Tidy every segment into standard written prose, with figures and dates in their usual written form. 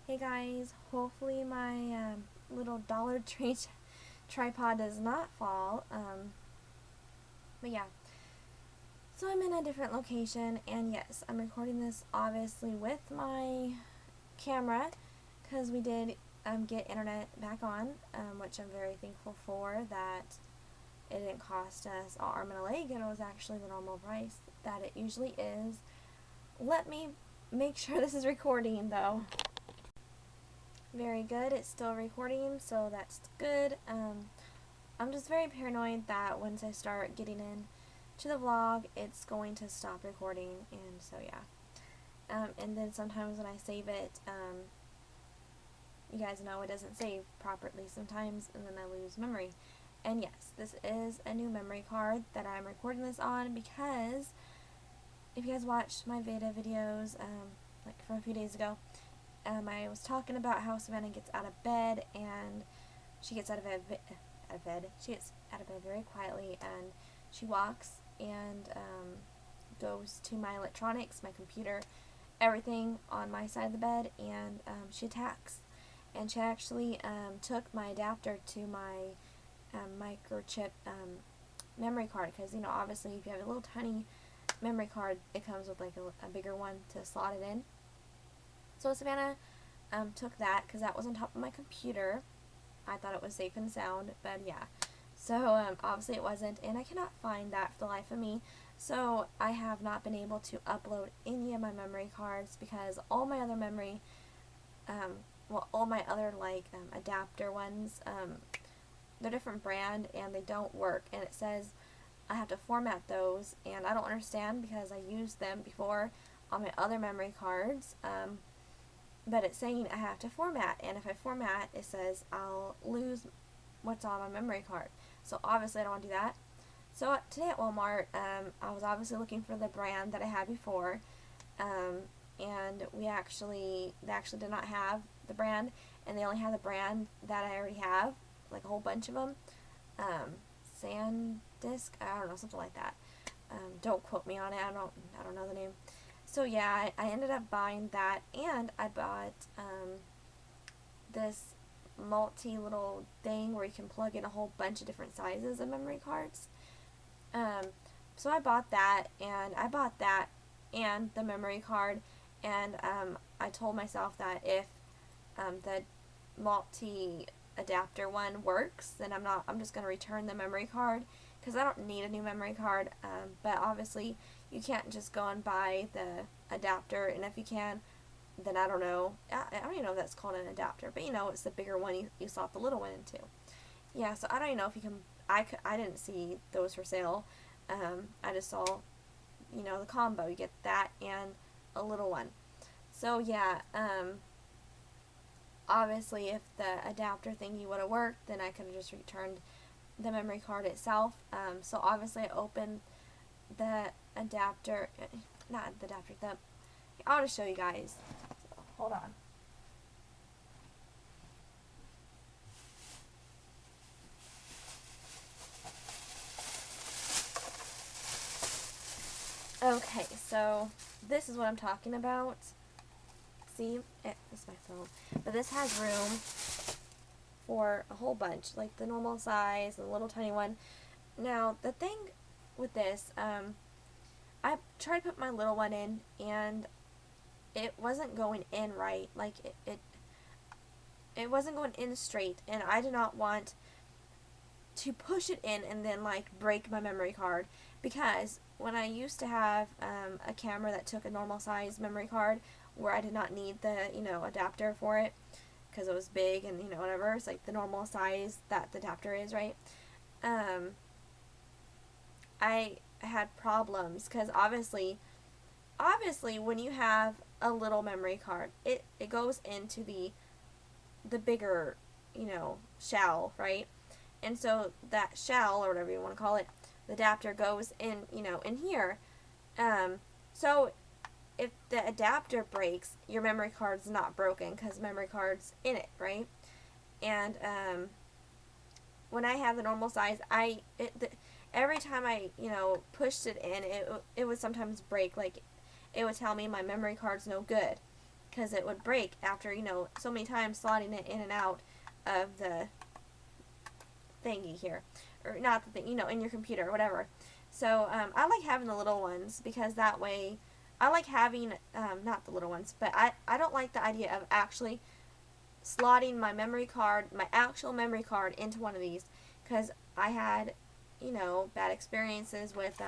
Hey guys, hopefully my little Dollar Tree tripod does not fall. But yeah, so I'm in a different location, and yes, I'm recording this obviously with my camera because we did get internet back on, which I'm very thankful for, that it didn't cost us an arm and a leg, and it was actually the normal price that it usually is. Let me make sure this is recording though. Very good, it's still recording, so that's good. I'm just very paranoid that once I start getting in to the vlog, it's going to stop recording, and so yeah. And then sometimes when I save it, you guys know it doesn't save properly sometimes, and then I lose memory. And yes, this is a new memory card that I'm recording this on because if you guys watched my VEDA videos, like from a few days ago, I was talking about how Savannah gets out of bed, and she gets out of bed. She gets out of bed very quietly, and she walks and goes to my electronics, my computer, everything on my side of the bed, and she attacks. And she actually took my adapter to my microchip memory card, because obviously if you have a little tiny memory card, it comes with like a bigger one to slot it in. So Savannah took that because that was on top of my computer. I thought it was safe and sound, but yeah. So obviously it wasn't, and I cannot find that for the life of me. So I have not been able to upload any of my memory cards because all my other memory, all my other adapter ones, they're different brand and they don't work. And it says I have to format those, and I don't understand because I used them before on my other memory cards. But it's saying I have to format, and if I format, it says I'll lose what's on my memory card. So obviously I don't want to do that. So today at Walmart, I was obviously looking for the brand that I had before, and they actually did not have the brand, and they only had the brand that I already have, like a whole bunch of them. SanDisk, I don't know, something like that. Don't quote me on it. I don't know the name. So yeah, I ended up buying that, and I bought this little thing where you can plug in a whole bunch of different sizes of memory cards. So I bought that, and the memory card, and I told myself that if the multi adapter one works, then I'm just going to return the memory card because I don't need a new memory card. But obviously you can't just go and buy the adapter, and if you can, then I don't know. I don't even know if that's called an adapter, but it's the bigger one you slot the little one into. Yeah, so I don't even know if you can. I didn't see those for sale. I just saw, the combo. You get that and a little one. So yeah, obviously if the adapter thingy would have worked, then I could have just returned the memory card itself. So obviously I opened the adapter, not the adapter, I'll just show you guys. So, hold on. Okay, so this is what I'm talking about. See, it's my phone, but this has room for a whole bunch, like the normal size, the little tiny one. Now, the thing with this, I tried to put my little one in, and it wasn't going in right. Like, it wasn't going in straight, and I did not want to push it in and then, break my memory card, because when I used to have a camera that took a normal size memory card where I did not need the, adapter for it, because it was big and, whatever, it's like the normal size that the adapter is, right? I had problems because obviously when you have a little memory card, it goes into the bigger, shell, right? And so that shell, or whatever you want to call it, the adapter goes in, in here. So if the adapter breaks, your memory card's not broken because memory card's in it, right? And when I have the normal size, every time I pushed it in, it would sometimes break. Like, it would tell me my memory card's no good. because it would break after, you know, so many times slotting it in and out of the thingy here, or not the thing, you know, in your computer or whatever. So I like having the little ones because that way, I like having, not the little ones, but I don't like the idea of actually slotting my memory card, my actual memory card, into one of these, because I had, you know, bad experiences with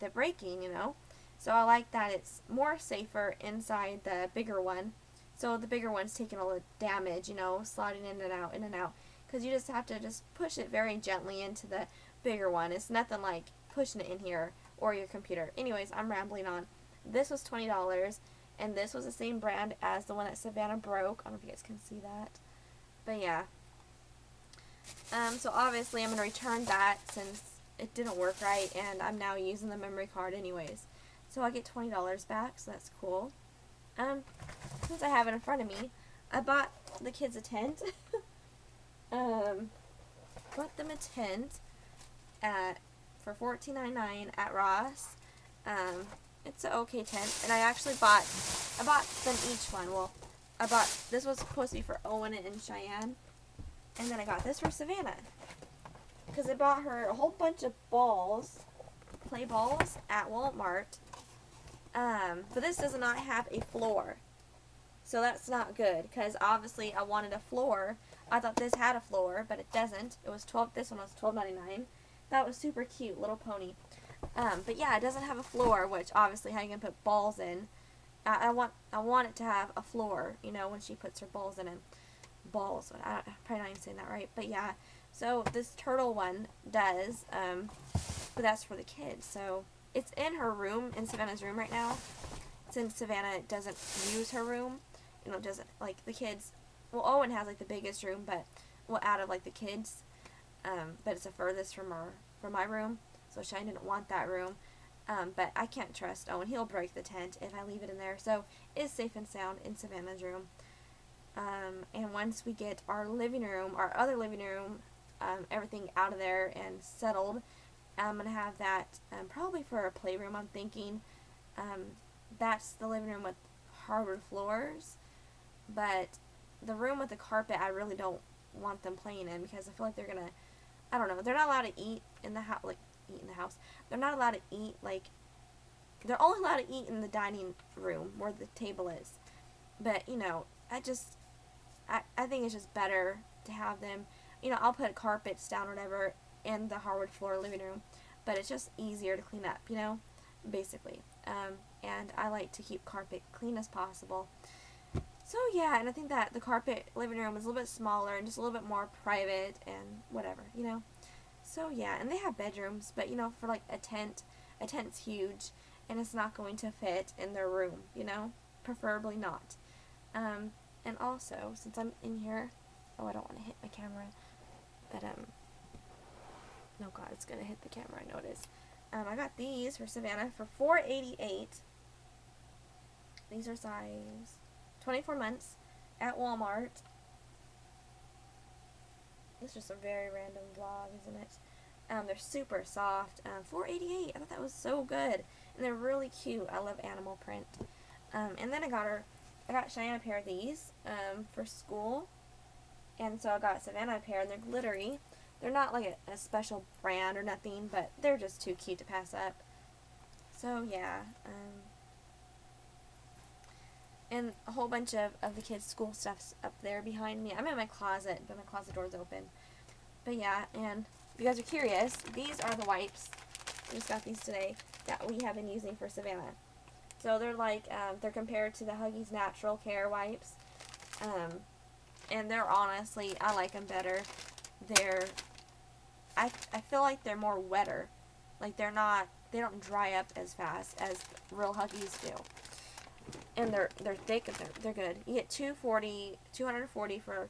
it breaking, you know. So I like that it's more safer inside the bigger one. So the bigger one's taking all the damage, you know, sliding in and out, because you just have to just push it very gently into the bigger one. It's nothing like pushing it in here or your computer. Anyways, I'm rambling on. This was $20, and this was the same brand as the one that Savannah broke. I don't know if you guys can see that, but yeah. So obviously I'm going to return that since it didn't work right, and I'm now using the memory card anyways. So I get $20 back, so that's cool. Since I have it in front of me, I bought the kids a tent. Bought them a tent for $14.99 at Ross. It's an okay tent, and I actually bought them each one. Well, this was supposed to be for Owen and Cheyenne, and then I got this for Savannah, because I bought her a whole bunch of balls, play balls, at Walmart. But this does not have a floor, so that's not good, because obviously I wanted a floor. I thought this had a floor, but it doesn't. It was this one was $12.99. That was super cute, little pony. But yeah, it doesn't have a floor, which obviously how you can put balls in. I want it to have a floor, you know, when she puts her balls in it. Balls. I'm probably not even saying that right, but yeah. So this turtle one does, but that's for the kids. So it's in her room, in Savannah's room right now, since Savannah doesn't use her room. You know, doesn't like the kids. Well, Owen has like the biggest room, but out of like the kids, but it's the furthest from my room. So Shine didn't want that room. But I can't trust Owen. He'll break the tent if I leave it in there. So it's safe and sound in Savannah's room. And once we get our living room, our other living room, everything out of there and settled, I'm going to have that probably for a playroom, I'm thinking. That's the living room with hardwood floors. But the room with the carpet, I really don't want them playing in, because I feel like they're going to, I don't know, they're not allowed to eat in the house, They're not allowed to eat, they're only allowed to eat in the dining room where the table is. But, you know, I think it's just better to have them, you know, I'll put carpets down or whatever in the hardwood floor living room, but it's just easier to clean up, you know, basically. And I like to keep carpet clean as possible. So yeah, and I think that the carpet living room is a little bit smaller and just a little bit more private and whatever, you know. So yeah, and they have bedrooms, but you know, for like a tent's huge, and it's not going to fit in their room, you know, preferably not. And also, since I'm in here, oh, I don't want to hit my camera, but no, God, it's gonna hit the camera. I know it is. I got these for Savannah for $4.88. These are size 24 months at Walmart. This is just a very random vlog, isn't it? They're super soft. $4.88. I thought that was so good, and they're really cute. I love animal print. And then I got Cheyenne a pair of these for school, and so I got Savannah a pair, and they're glittery. They're not like a special brand or nothing, but they're just too cute to pass up. So yeah. And a whole bunch of the kids' school stuff's up there behind me. I'm in my closet, but my closet door's open. But yeah, and if you guys are curious, these are the wipes. I just got these today that we have been using for Savannah. So they're like, they're compared to the Huggies Natural Care wipes. And they're honestly, I like them better. I feel like they're more wetter. Like they don't dry up as fast as real Huggies do. And they're thick and they're good. You get 240 for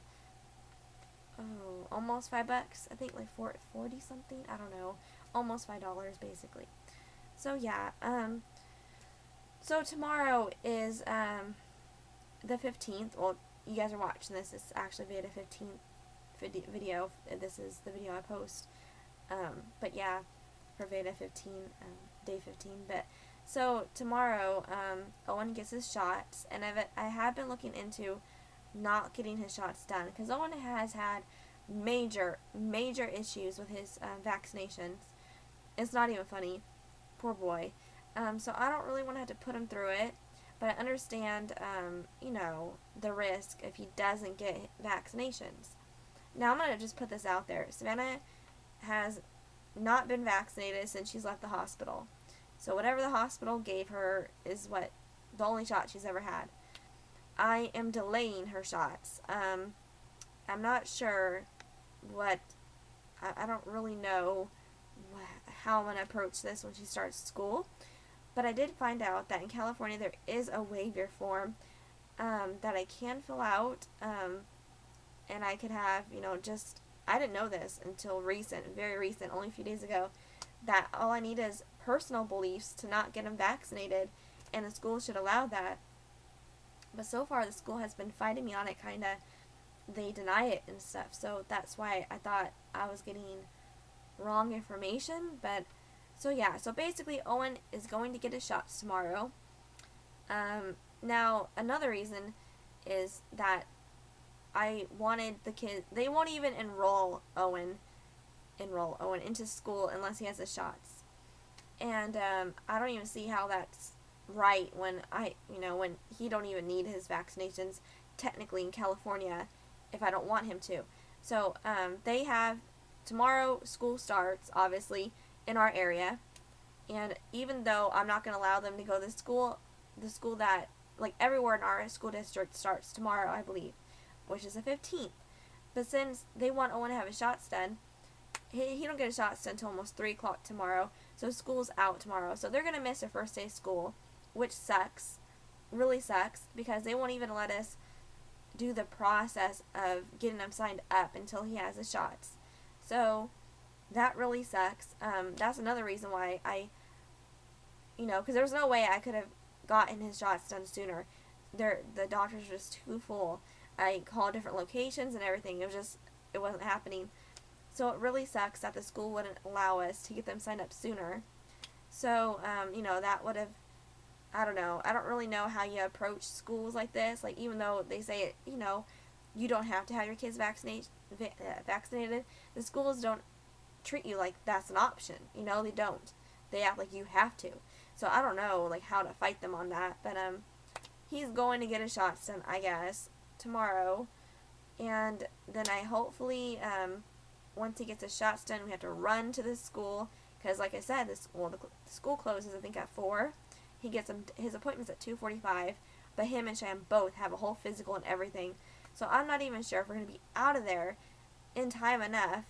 almost $5. I think like 40 something. I don't know. Almost $5 basically. So yeah. So tomorrow is the 15th. Well, you guys are watching this. It's actually VEDA 15th video. This is the video I post. But yeah, for VEDA 15, day 15. But So tomorrow, Owen gets his shots, and I have been looking into not getting his shots done because Owen has had major issues with his vaccinations. It's not even funny. Poor boy. So I don't really want to have to put him through it, but I understand, the risk if he doesn't get vaccinations. Now I'm going to just put this out there. Savannah has not been vaccinated since she's left the hospital. So whatever the hospital gave her is the only shot she's ever had. I am delaying her shots. I'm not sure I don't really know how I'm going to approach this when she starts school. But I did find out that in California there is a waiver form that I can fill out, and I could have, I didn't know this until very recent, only a few days ago, that all I need is personal beliefs to not get them vaccinated, and the school should allow that. But so far the school has been fighting me on it, kind of. They deny it and stuff, so that's why I thought I was getting wrong information. But so basically Owen is going to get his shots tomorrow. Now another reason is that I wanted the kids, they won't even enroll Owen into school unless he has his shots. And I don't even see how that's right when when he don't even need his vaccinations technically in California if I don't want him to. So they have tomorrow, school starts obviously in our area, and even though I'm not going to allow them to go to the school that everywhere in our school district starts tomorrow, I believe, which is the 15th. But since they want Owen to have his shots done, he don't get his shots done until almost 3 o'clock tomorrow, so school's out tomorrow. So they're going to miss their first day of school, which sucks, really sucks, because they won't even let us do the process of getting him signed up until he has his shots. So that really sucks. That's another reason why because there's no way I could have gotten his shots done sooner. The doctors were just too full. I called different locations and everything. It wasn't happening. So it really sucks that the school wouldn't allow us to get them signed up sooner. So, that would have, I don't know. I don't really know how you approach schools like this. Even though they say, you don't have to have your kids vaccinated, the schools don't treat you like that's an option. They don't. They act like you have to. So I don't know, how to fight them on that. But, he's going to get his shots done, I guess, tomorrow. And then I hopefully, once he gets his shots done, we have to run to the school. Because, like I said, the school closes, I think, at 4. He gets his appointment's at 2:45. But him and Shan both have a whole physical and everything. So I'm not even sure if we're going to be out of there in time enough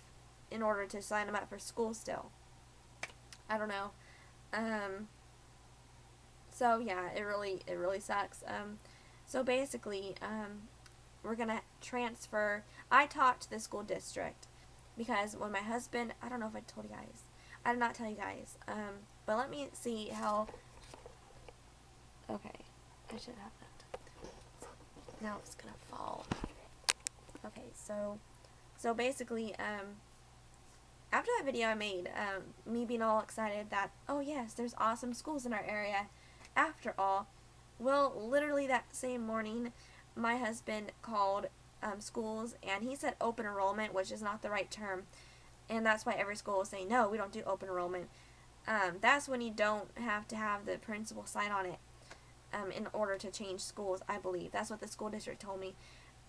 in order to sign him up for school still. I don't know. So yeah, it really sucks. So basically, we're gonna transfer. I talked to the school district because when my husband, I don't know if I told you guys. I did not tell you guys. But let me see how. Okay, I should have that. Now it's gonna fall. Okay, so basically, after that video I made, me being all excited that, oh yes, there's awesome schools in our area, after all, well, literally that same morning, my husband called schools, and he said open enrollment, which is not the right term, and that's why every school was saying, no, we don't do open enrollment. That's when you don't have to have the principal sign on it in order to change schools, I believe. That's what the school district told me.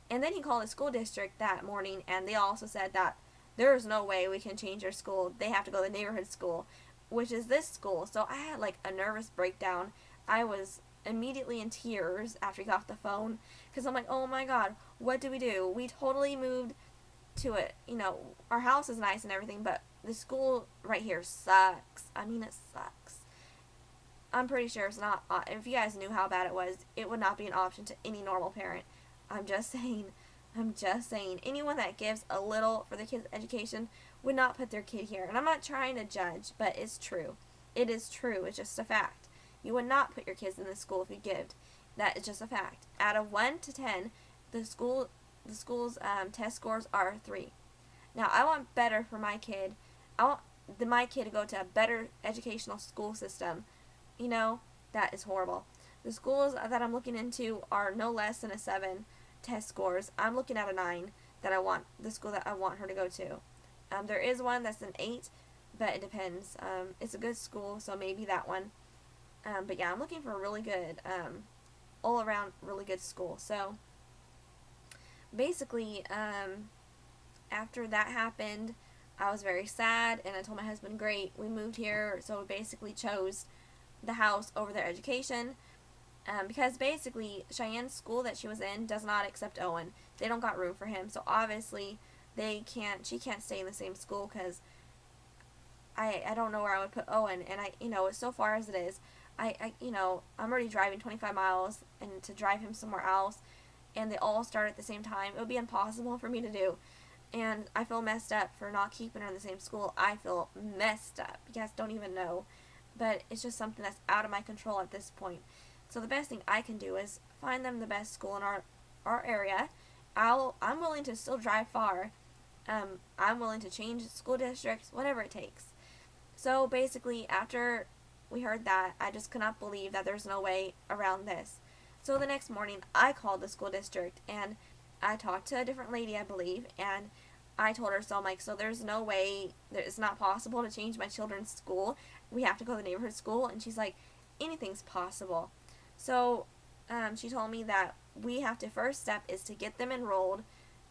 And then he called the school district that morning, and they also said that there's no way we can change their school. They have to go to the neighborhood school, which is this school. So I had a nervous breakdown. I was immediately in tears after he got off the phone because I'm like, oh my god, what do? We totally moved to it. Our house is nice and everything, but the school right here sucks. I mean, it sucks. I'm pretty sure it's not. If you guys knew how bad it was, it would not be an option to any normal parent. I'm just saying. Anyone that gives a little for their kid's education would not put their kid here. And I'm not trying to judge, but it's true. It is true. It's just a fact. You would not put your kids in this school if you give. That is just a fact. Out of 1 to 10, the school's test scores are 3. Now, I want better for my kid. I want my kid to go to a better educational school system that is horrible. The schools that I'm looking into are no less than a 7 test scores. I'm looking at a 9 the school that I want her to go to. There is one that's an 8, but it depends. It's a good school, so maybe that one. But yeah, I'm looking for a really good, all around really good school. So basically, after that happened, I was very sad, and I told my husband, great, we moved here, so we basically chose the house over their education, because basically Cheyenne's school that she was in does not accept Owen. They don't got room for him, so obviously she can't stay in the same school, because I don't know where I would put Owen, and so far as it is, I'm already driving 25 miles, and to drive him somewhere else, and they all start at the same time, it would be impossible for me to do. And I feel messed up for not keeping her in the same school. I feel messed up. You guys don't even know. But it's just something that's out of my control at this point. So the best thing I can do is find them the best school in our area. I'm willing to still drive far. I'm willing to change school districts, whatever it takes. So basically, after we heard that, I just could not believe that there's no way around this. So the next morning, I called the school district, and I talked to a different lady, I believe, and I told her, so I'm like, so there's no way, it's not possible to change my children's school. We have to go to the neighborhood school. And she's like, anything's possible. So she told me that first step is to get them enrolled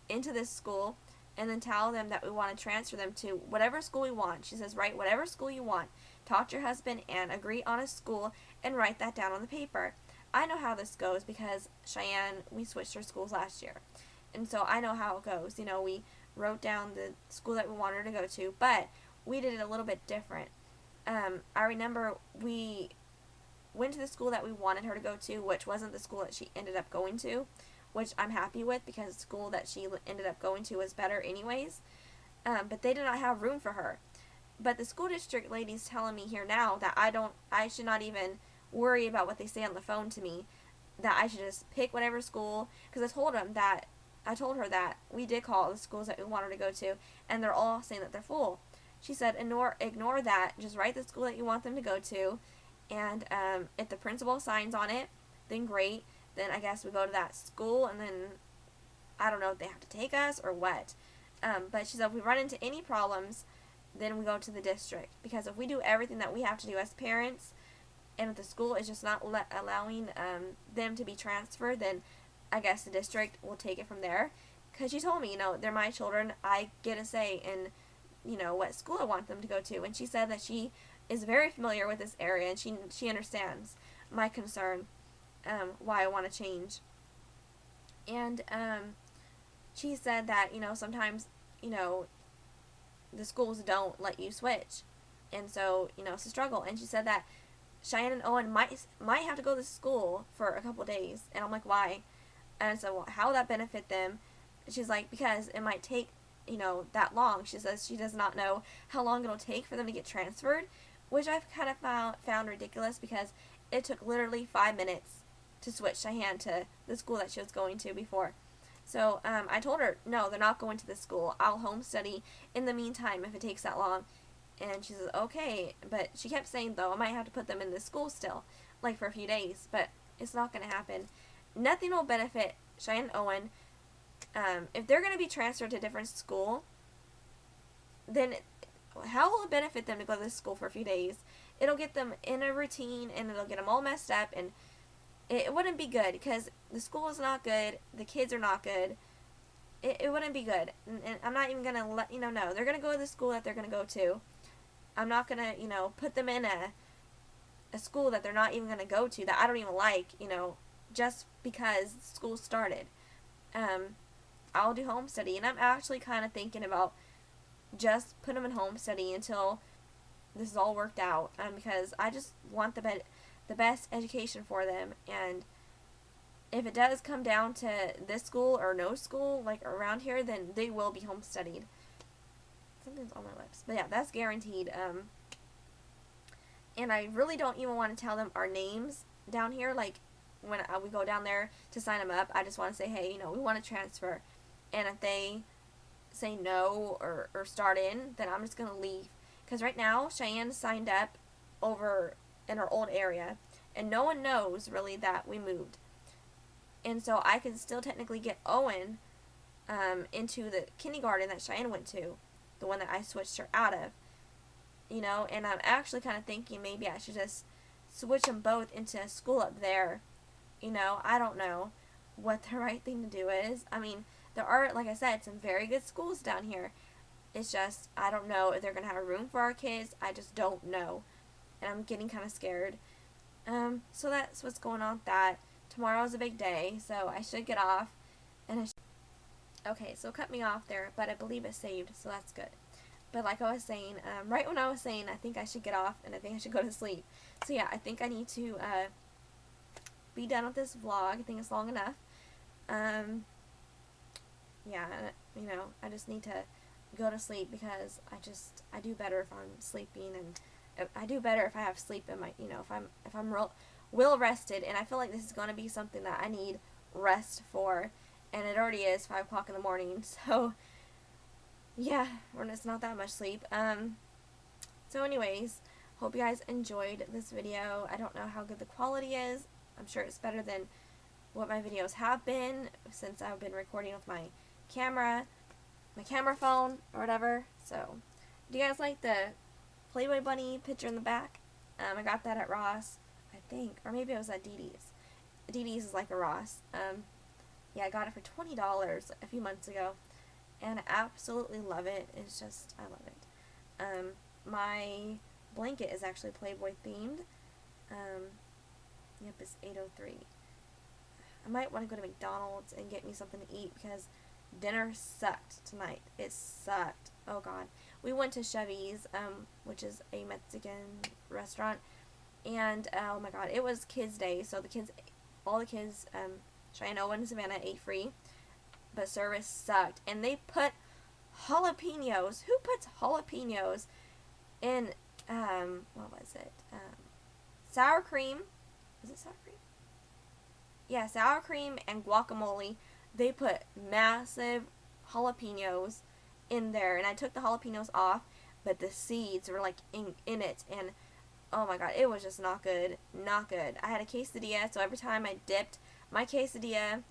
into this school, and then tell them that we want to transfer them to whatever school we want. She says, write whatever school you want. Talk to your husband and agree on a school and write that down on the paper. I know how this goes because Cheyenne, we switched her schools last year. And so I know how it goes. We wrote down the school that we wanted her to go to, but we did it a little bit different. I remember we went to the school that we wanted her to go to, which wasn't the school that she ended up going to, which I'm happy with because the school that she ended up going to was better anyways. But they did not have room for her. But the school district lady's telling me here now that I should not even worry about what they say on the phone to me, that I should just pick whatever school, because I told her that we did call the schools that we want her to go to, and they're all saying that they're full. She said, ignore that, just write the school that you want them to go to, and if the principal signs on it, then great, then I guess we go to that school, and then I don't know if they have to take us or what. But she said, if we run into any problems, then we go to the district, because if we do everything that we have to do as parents, and if the school is just not allowing them to be transferred, then I guess the district will take it from there. Because she told me, they're my children. I get a say in, what school I want them to go to. And she said that she is very familiar with this area, and she understands my concern, why I want to change. And she said that, sometimes, the schools don't let you switch. And so, it's a struggle. And she said that Cheyenne and Owen might have to go to school for a couple days. And I'm like, why? And so, well, how will that benefit them? She's like, because it might take, that long. She says she does not know how long it'll take for them to get transferred, which I've kind of found ridiculous, because it took literally 5 minutes to switch Cheyenne to the school that she was going to before. So I told her, no, they're not going to this school. I'll home study in the meantime if it takes that long. And she says, okay. But she kept saying, though, I might have to put them in this school still, like for a few days. But it's not going to happen. Nothing will benefit Cheyenne and Owen. If they're going to be transferred to a different school, then how will it benefit them to go to this school for a few days? It'll get them in a routine, and it'll get them all messed up, and it wouldn't be good, because the school is not good, the kids are not good. It wouldn't be good, and I'm not even going to let know. They're going to go to the school that they're going to go to. I'm not going to, put them in a school that they're not even going to go to, that I don't even like, just because school started. I'll do home study, and I'm actually kind of thinking about just put them in home study until this is all worked out, because I just want the best education for them. And if it does come down to this school or no school, like around here, then they will be home studied. Something's on my lips, but yeah, that's guaranteed. And I really don't even want to tell them our names down here, like when we go down there to sign them up. I just want to say, hey, we want to transfer, and if they say no or start in, then I'm just going to leave. Because right now, Cheyenne signed up over in our old area, and no one knows really that we moved. And so I can still technically get Owen into the kindergarten that Cheyenne went to, the one that I switched her out of, and I'm actually kind of thinking maybe I should just switch them both into a school up there. I don't know what the right thing to do is. I mean, there are, like I said, some very good schools down here. It's just, I don't know if they're going to have room for our kids. I just don't know. And I'm getting kind of scared. So that's what's going on with that. Tomorrow's a big day, so I should get off. Okay, so it cut me off there, but I believe it saved, so that's good. But like I was saying, right when I was saying I think I should get off and I think I should go to sleep. So yeah, I think I need to be done with this vlog. I think it's long enough. Yeah, I just need to go to sleep because I do better if I'm sleeping, and I do better if I have sleep in my, if I'm well rested, and I feel like this is going to be something that I need rest for, and it already is 5 o'clock in the morning, so yeah, it's not that much sleep. So anyways, hope you guys enjoyed this video. I don't know how good the quality is. I'm sure it's better than what my videos have been since I've been recording with my camera phone or whatever. So, do you guys like the Playboy bunny picture in the back? I got that at Ross, I think, or maybe it was at DD's. DD's is like a Ross. Yeah, I got it for $20 a few months ago, and I absolutely love it. It's just, I love it. My blanket is actually Playboy themed. Yep, it's 8:03. I might want to go to McDonald's and get me something to eat because dinner sucked tonight. It sucked. Oh god. We went to Chevy's, which is a Mexican restaurant, and oh my god, it was kids' day, so all the kids, Cheyenne, Owen, and Savannah ate free, but service sucked, and they put jalapenos. Who puts jalapenos in, what was it, sour cream? Is it sour cream? Yeah, sour cream and guacamole. They put massive jalapenos in there, and I took the jalapenos off, but the seeds were like in it, and oh my god, it was just not good. Not good. I had a quesadilla, so every time I dipped my quesadilla,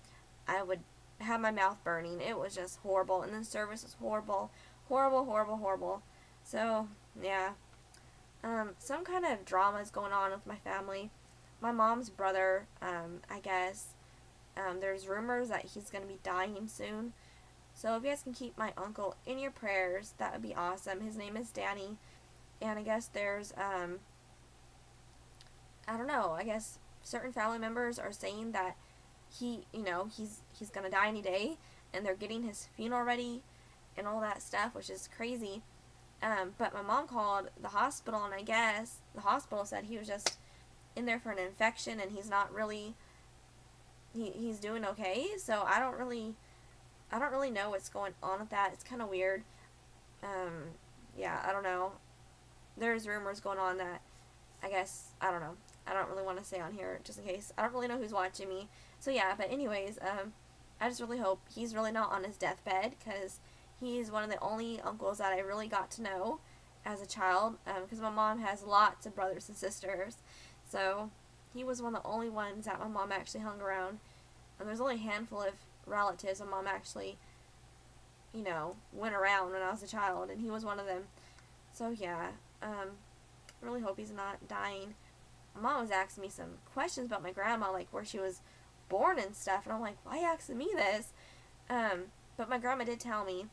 I would have my mouth burning. It was just horrible, and the service was horrible. Horrible, horrible, horrible. So, yeah. Some kind of drama is going on with my family. My mom's brother, I guess, there's rumors that he's going to be dying soon. So if you guys can keep my uncle in your prayers, that would be awesome. His name is Danny. And I guess there's, I don't know, I guess certain family members are saying that he's going to die any day. And they're getting his funeral ready and all that stuff, which is crazy. But my mom called the hospital, and I guess the hospital said he was just in there for an infection, and he's not really, he's doing okay. So I don't really know what's going on with that. It's kind of weird. Yeah, I don't know. There's rumors going on that, I guess, I don't know. I don't really want to say on here just in case. I don't really know who's watching me. So yeah, but anyways, I just really hope he's really not on his deathbed, because he's one of the only uncles that I really got to know as a child, because my mom has lots of brothers and sisters. So he was one of the only ones that my mom actually hung around. And there's only a handful of relatives my mom actually, went around when I was a child, and he was one of them. So yeah, really hope he's not dying. My mom was asking me some questions about my grandma, like where she was born and stuff, and I'm like, why are you asking me this? But my grandma did tell me,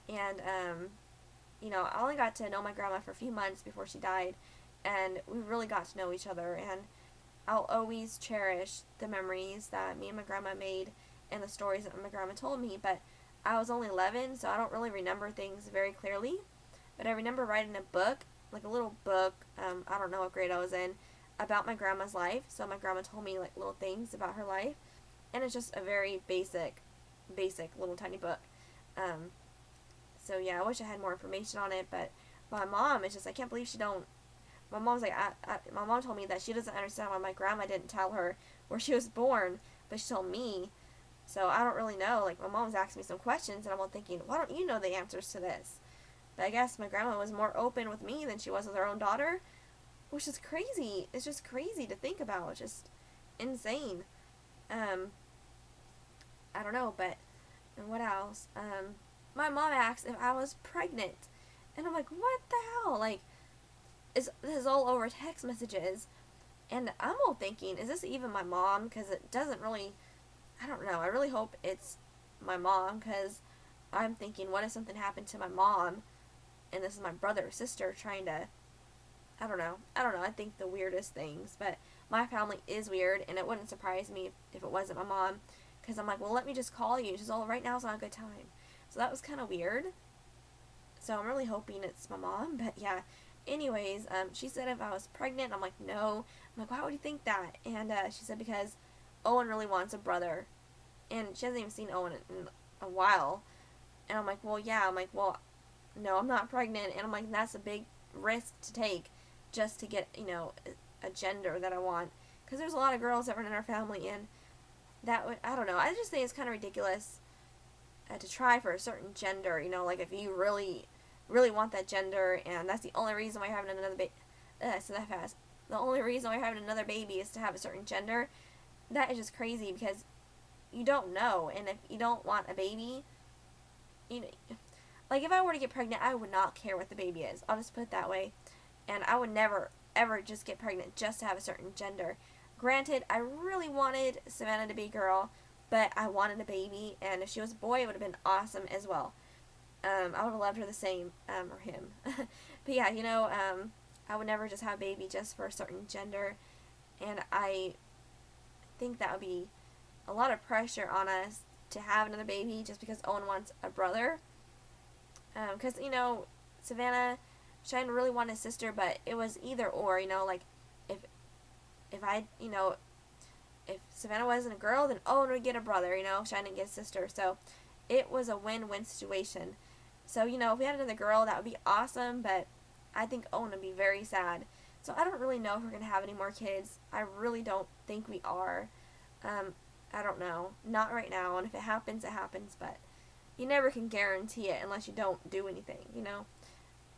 and I only got to know my grandma for a few months before she died, and we really got to know each other, and I'll always cherish the memories that me and my grandma made and the stories that my grandma told me. But I was only 11, so I don't really remember things very clearly, but I remember writing a book, like a little book, I don't know what grade I was in, about my grandma's life. So my grandma told me like little things about her life, and it's just a very basic little tiny book. So yeah, I wish I had more information on it, but my mom is just, I can't believe she don't. My mom's like, my mom told me that she doesn't understand why my grandma didn't tell her where she was born, but she told me. So I don't really know. Like, my mom was asking me some questions, and I'm all thinking, why don't you know the answers to this? But I guess my grandma was more open with me than she was with her own daughter. which is crazy. It's just crazy to think about. It's just insane. I don't know, but, and what else? My mom asked if I was pregnant, and I'm like, what the hell? Like, this is all over text messages, and I'm all thinking, is this even my mom? Because it doesn't really, I don't know. I really hope it's my mom, because I'm thinking, what if something happened to my mom, and this is my brother or sister trying to, I don't know. I think the weirdest things, but my family is weird, and it wouldn't surprise me if it wasn't my mom, because I'm like, well, let me just call you. She's all, right now is not a good time. So that was kind of weird. So I'm really hoping it's my mom, but yeah. Anyways, she said if I was pregnant, I'm like, no. I'm like, why would you think that? And she said because Owen really wants a brother, and she hasn't even seen Owen in a while. And I'm like, well, yeah. I'm like, well, no, I'm not pregnant, and I'm like, that's a big risk to take just to get, a gender that I want, because there's a lot of girls that run in our family, and that would, I don't know, I just think it's kind of ridiculous to try for a certain gender, like if you really, really want that gender, and that's the only reason why you're having another baby, so that fast, the only reason why you're having another baby is to have a certain gender. That is just crazy, because you don't know, and if you don't want a baby, you know, like if I were to get pregnant, I would not care what the baby is, I'll just put it that way, and I would never, ever just get pregnant just to have a certain gender. Granted, I really wanted Savannah to be a girl, but I wanted a baby, and if she was a boy, it would have been awesome as well. I would have loved her the same, or him. But yeah, I would never just have a baby just for a certain gender, and I think that would be a lot of pressure on us to have another baby just because Owen wants a brother. Because, Savannah, she didn't really want a sister, but it was either or, like, if I, if Savannah wasn't a girl, then Owen would get a brother, she didn't get a sister, so it was a win-win situation. So, if we had another girl, that would be awesome, but I think Owen would be very sad. So I don't really know if we're going to have any more kids. I really don't think we are. I don't know. Not right now, and if it happens, it happens, but you never can guarantee it unless you don't do anything,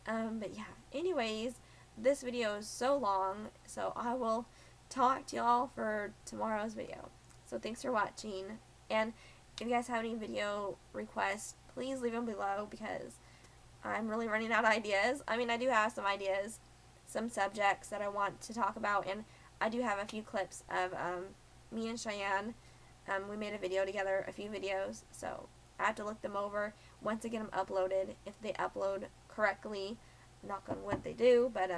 But yeah, anyways, this video is so long, so I will talk to y'all for tomorrow's video. So thanks for watching, and if you guys have any video requests, please leave them below, because I'm really running out of ideas. I mean, I do have some ideas, some subjects that I want to talk about, and I do have a few clips of me and Cheyenne. We made a video together, a few videos, so I have to look them over once I get them uploaded, if they upload correctly. Knock on wood they do, but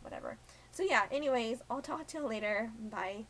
whatever. So yeah, anyways, I'll talk to you later. Bye.